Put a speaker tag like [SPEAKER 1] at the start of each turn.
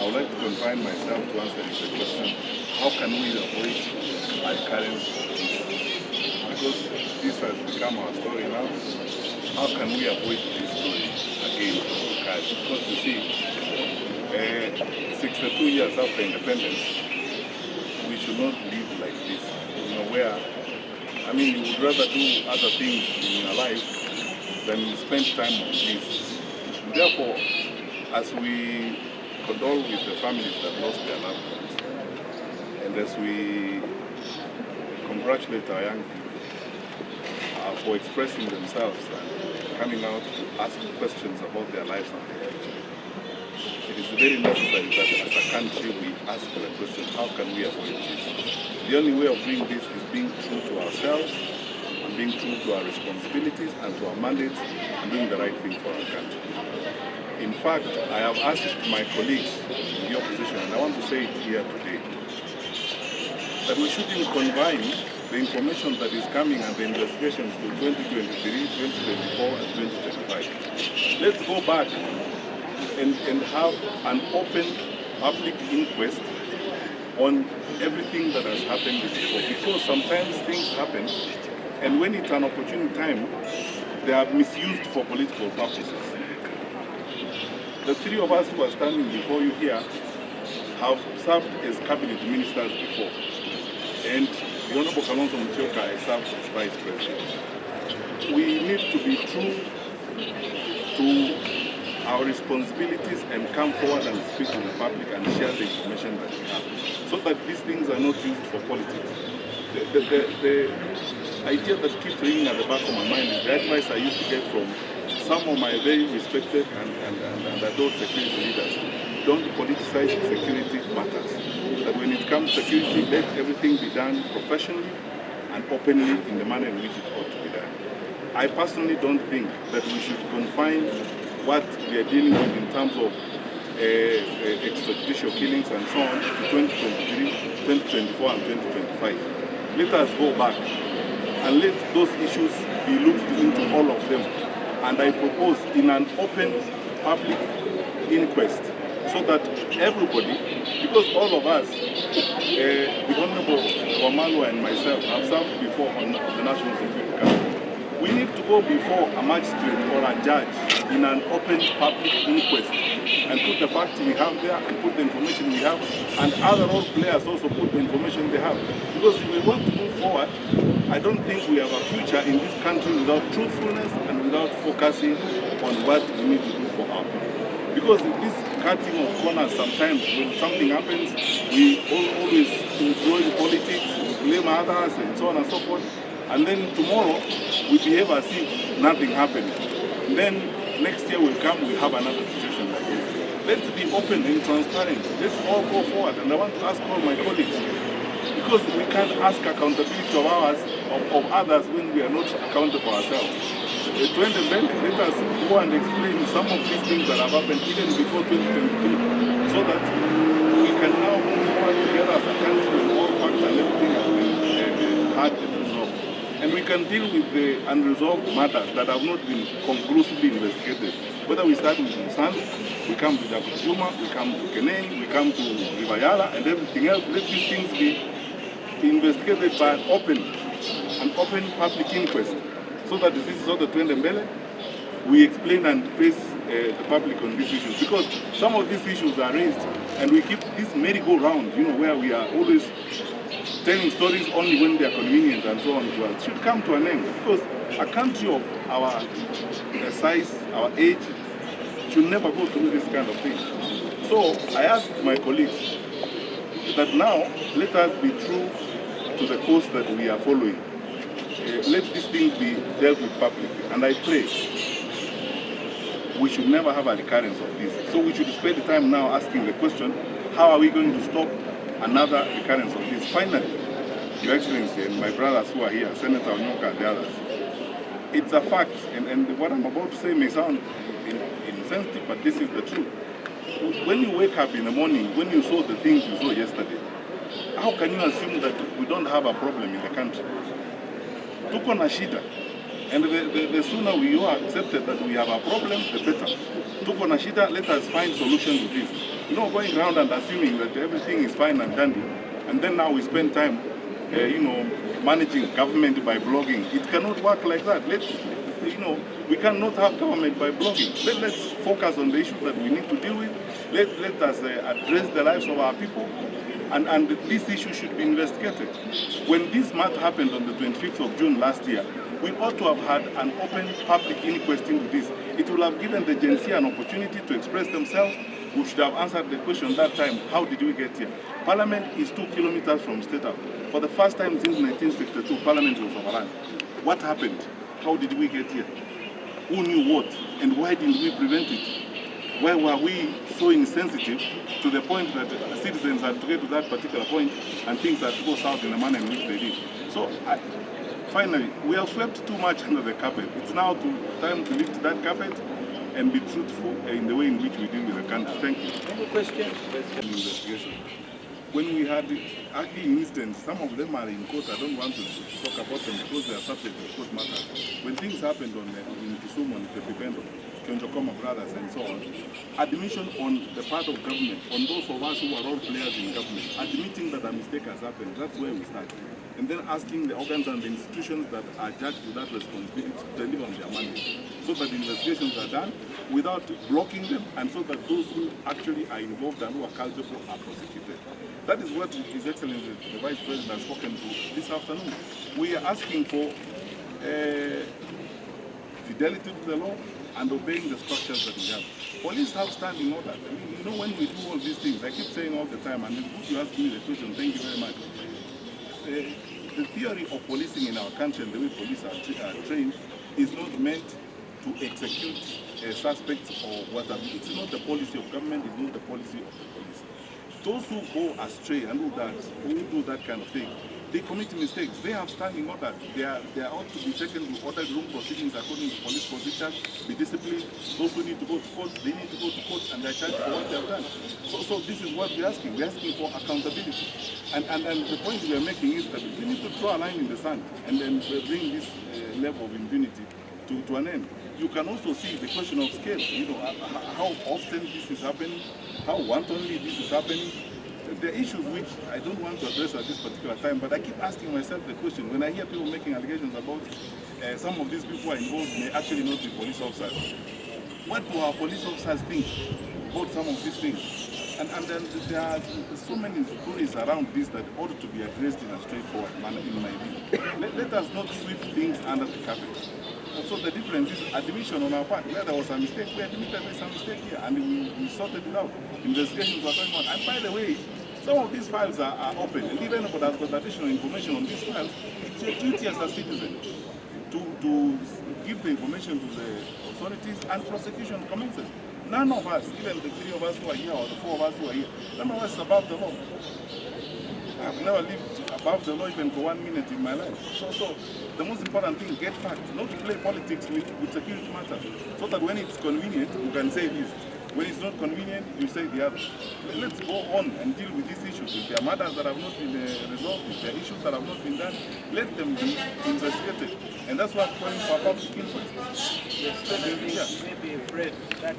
[SPEAKER 1] I would like to confine myself to answering the question, how can we avoid recurrence of this? Because this has become our story now. How can we avoid this story again from occurring? Because you see, 62 years after independence, we should not live like this. You know, where, I mean, you would rather do other things in your life than spend time on this. Therefore, as we condole with the families that lost their loved ones, and as we congratulate our young people for expressing themselves and coming out to ask questions about their lives and their future, it is very necessary that as a country we ask the question, how can we avoid this? The only way of doing this is being true to ourselves and being true to our responsibilities and to our mandates and doing the right thing for our country. In fact, I have asked my colleagues in the opposition, and I want to say it here today, that we shouldn't confine the information that is coming and the investigations to 2023, 2024, and 2025. Let's go back and have an open public inquest on everything that has happened before. Because sometimes things happen, and when it's an opportune time, they are misused for political purposes. The three of us who are standing before you here have served as cabinet ministers before. And the Honorable Kalonzo Musyoka has served as vice president. We need to be true to our responsibilities and come forward and speak to the public and share the information that we have, so that these things are not used for politics. The idea that keeps ringing at the back of my mind is the advice I used to get from some of my very respected and adored security leaders. Don't politicize security matters. That when it comes to security, let everything be done professionally and openly in the manner in which it ought to be done. I personally don't think that we should confine what we are dealing with in terms of extrajudicial killings and so on to 2023, 2024 and 2025. Let us go back and let those issues be looked into, all of them. And I propose in an open public inquest, so that everybody, because all of us, the Honorable Wamalu and myself have served before on the National Security Council, we need to go before a magistrate or a judge in an open public inquest and put the facts we have there and put the information we have, and other role players also put the information they have. Because if we want to move forward, I don't think we have a future in this country without truthfulness and without focusing on what we need to do for our people. Because this cutting of corners, sometimes when something happens, we always employ politics, we blame others and so on and so forth. And then tomorrow, we behave as if nothing happened. And then next year will come, we have another situation like this. Let's be open and transparent. Let's all go forward. And I want to ask all my colleagues, because we can't ask accountability of others when we are not accountable ourselves. Let us go and explain some of these things that have happened even before 2023, so that we can now move forward together as a country with all facts and everything has been had and resolved. And we can deal with the unresolved matters that have not been conclusively investigated. Whether we start with Musanze, we come to Juma, we come to Kenyans, we come to Rivayala and everything else. Let these things be investigated by an open public inquest, so that this is all the Mbele, we explain and face the public on these issues. Because some of these issues are raised, and we keep this merry-go-round, where we are always telling stories only when they are convenient and so on. It should come to an end, because a country of our size, our age, should never go through this kind of thing. So I asked my colleagues that now let us be true to the course that we are following. Let these things be dealt with publicly. And I pray we should never have a recurrence of this. So we should spend the time now asking the question, how are we going to stop another recurrence of this? Finally, Your Excellency and my brothers who are here, Senator Onyoka and the others, it's a fact, and what I'm about to say may sound insensitive, but this is the truth. When you wake up in the morning, when you saw the things you saw yesterday, how can you assume that we don't have a problem in the country? Tuko na shida. And the sooner we all accepted that we have a problem, the better. Tuko na shida, let us find solution to this. You know, going around and assuming that everything is fine and dandy, and then now we spend time, managing government by blogging. It cannot work like that. We cannot have government by blogging. Let's focus on the issues that we need to deal with. Let us address the lives of our people, and this issue should be investigated. When this matter happened on the 25th of June last year, we ought to have had an open public inquest into this. It will have given the Gen Z an opportunity to express themselves. We should have answered the question that time, how did we get here? Parliament is 2 kilometers from State House. For the first time since 1962, Parliament was overrun. What happened? How did we get here? Who knew what? And why didn't we prevent it? Why were we so insensitive to the point that citizens had to get to that particular point and things had to go south in the manner in which they did? So, finally, we have swept too much under the carpet. It's now time to lift that carpet and be truthful in the way in which we deal with the country. Thank you.
[SPEAKER 2] Any question?
[SPEAKER 1] Investigation. When we had ugly incidents, some of them are in court. I don't want to talk about them because they are subject to court matters. When things happened in Kisumu, on the Pipendo, Murkomen brothers and so on, admission on the part of government, on those of us who are all players in government, admitting that a mistake has happened, that's where we start. And then asking the organs and the institutions that are judged with that responsibility to deliver on their mandate, so that the investigations are done without blocking them, and so that those who actually are involved and who are culpable are prosecuted. That is what His Excellency the Vice President has spoken to this afternoon. We are asking for fidelity to the law and obeying the structures that we have. Police have standing order. You know, when we do all these things, I keep saying all the time, and it's good you ask me the question, thank you very much. The theory of policing in our country and the way police are trained is not meant to execute suspects or whatever. It's not the policy of government, it's not the policy of the police. Those who go astray and who do that kind of thing, they commit mistakes. They have standing order. They ought to be taken to ordered room proceedings according to police procedures, be disciplined. Those who need to go to court, they need to go to court and they're charged for what they have done. So this is what we're asking. We're asking for accountability. And the point we are making is that we need to draw a line in the sand and then bring this level of impunity to an end. You can also see the question of scale, how often this is happening, how wantonly this is happening. The issues which I don't want to address at this particular time, but I keep asking myself the question, when I hear people making allegations about some of these people who are involved may actually not be police officers. What do our police officers think about some of these things? And then there are so many stories around this that ought to be addressed in a straightforward manner, in my view. Let us not sweep things under the carpet. So the difference is admission on our part. Where there was a mistake, we admitted there was a mistake here, and we sorted it out. Investigations are going on. And by the way, some of these files are open, and even if has got additional information on these files, it's your duty as a citizen to give the information to the authorities, and prosecution commences. None of us, even the 3 of us who are here or the 4 of us who are here, none of us is above the law. I've never lived above the law even for 1 minute in my life. So the most important thing, get facts, not to play politics with security matters, so that when it's convenient, you can say this. When it's not convenient, you say the other. Let's go on and deal with these issues. If there are matters that have not been resolved, if there are issues that have not been done, let them be investigated. And that's why I'm calling for a public inquest.
[SPEAKER 2] Yes, you may be afraid that